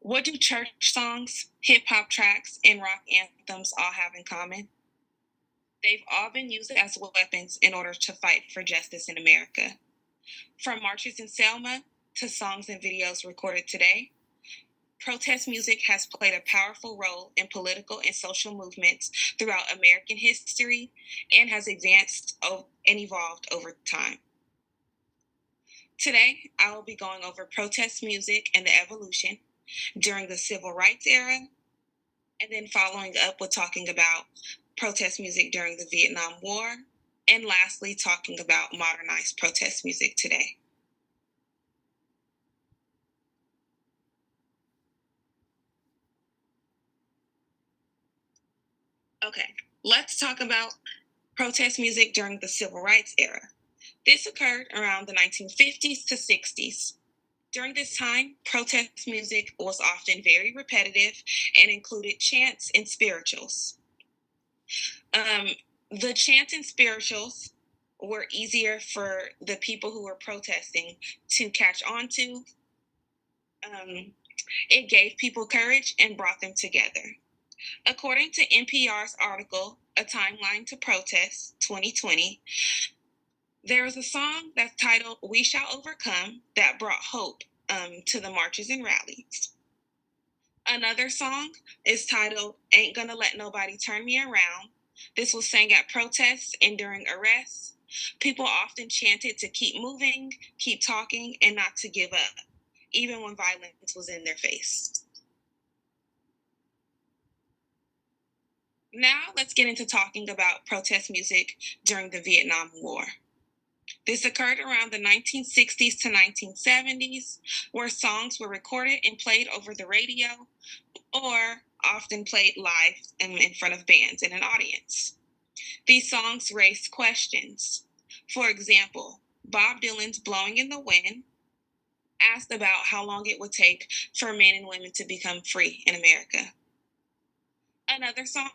What do church songs, hip hop tracks, and rock anthems all have in common? They've all been used as weapons in order to fight for justice in America. From marches in Selma to songs and videos recorded today, protest music has played a powerful role in political and social movements throughout American history and has advanced and evolved over time. Today, I will be going over protest music and the evolution during the civil rights era, and then following up with talking about protest music during the Vietnam War, and lastly, talking about modernized protest music today. Okay, let's talk about protest music during the civil rights era. This occurred around the 1950s to 60s. During this time, protest music was often very repetitive and included chants and spirituals. Um, the chants and spirituals were easier for the people who were protesting to catch on to. Um, it gave people courage and brought them together. According to NPR's article, A Timeline to Protest 2020, there is a song that's titled We Shall Overcome that brought hope to the marches and rallies. Another song is titled Ain't Gonna Let Nobody Turn Me Around. This was sang at protests and during arrests. People often chanted to keep moving, keep talking, and not to give up, even when violence was in their face. Now let's get into talking about protest music during the Vietnam War. This occurred around the 1960s to 1970s, where songs were recorded and played over the radio or often played live in front of bands and an audience. These songs raised questions. For example, Bob Dylan's Blowing in the Wind asked about how long it would take for men and women to become free in America. Another song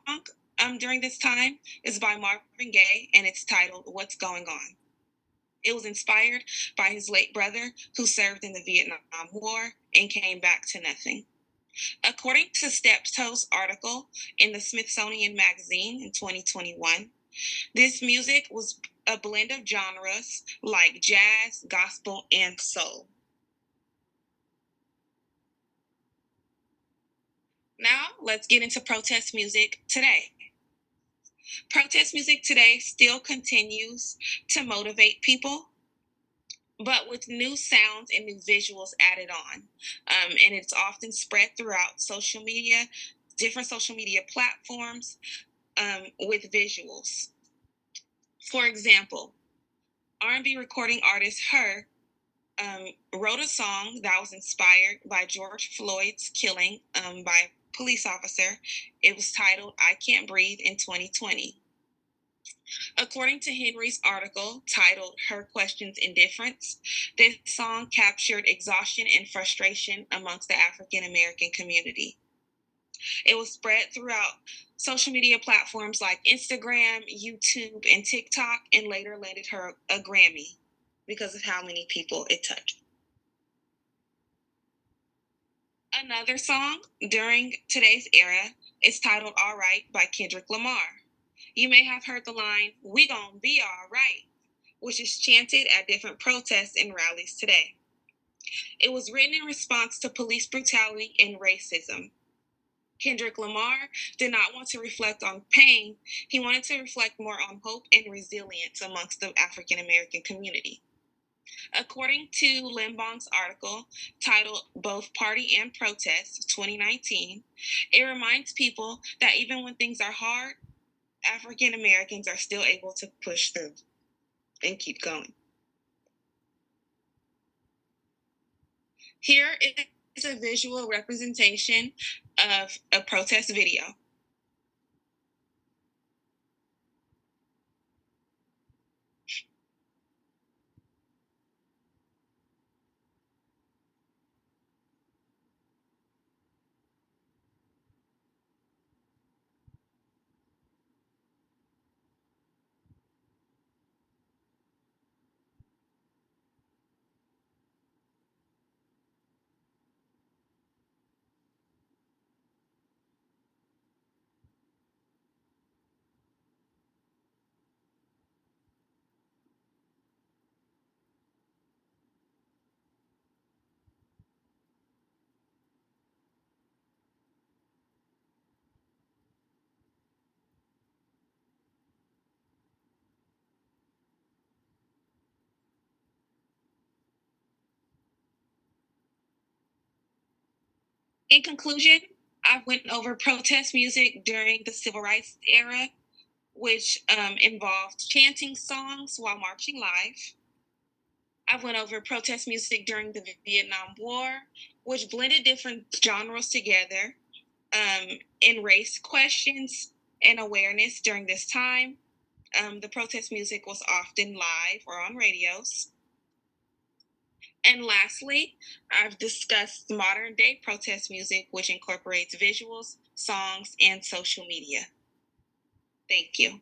during this time is by Marvin Gaye, and it's titled What's Going On. It was inspired by his late brother who served in the Vietnam War and came back to nothing. According to Steptoe's article in the Smithsonian Magazine in 2021, this music was a blend of genres like jazz, gospel, and soul. Now, let's get into protest music today. Protest music today still continues to motivate people, but with new sounds and new visuals added on. And it's often spread throughout social media, different social media platforms with visuals. For example, R&B recording artist Her wrote a song that was inspired by George Floyd's killing by a police officer. It was titled I Can't Breathe in 2020. According to Henry's article titled Her Questions Indifference, this song captured exhaustion and frustration amongst the African American community. It was spread throughout social media platforms like Instagram, YouTube, and TikTok, and later landed her a Grammy because of how many people it touched. Another song during today's era is titled All Right by Kendrick Lamar. You may have heard the line, We Gon' Be All Right, which is chanted at different protests and rallies today. It was written in response to police brutality and racism. Kendrick Lamar did not want to reflect on pain. He wanted to reflect more on hope and resilience amongst the African American community. According to Limbong's article titled Both Party and Protest 2019, it reminds people that even when things are hard, African Americans are still able to push through and keep going. Here is a visual representation of a protest video. In conclusion, I went over protest music during the civil rights era, which involved chanting songs while marching live. I went over protest music during the Vietnam War, which blended different genres together in race questions and awareness during this time. The protest music was often live or on radios. And lastly, I've discussed modern day protest music, which incorporates visuals, songs, and social media. Thank you.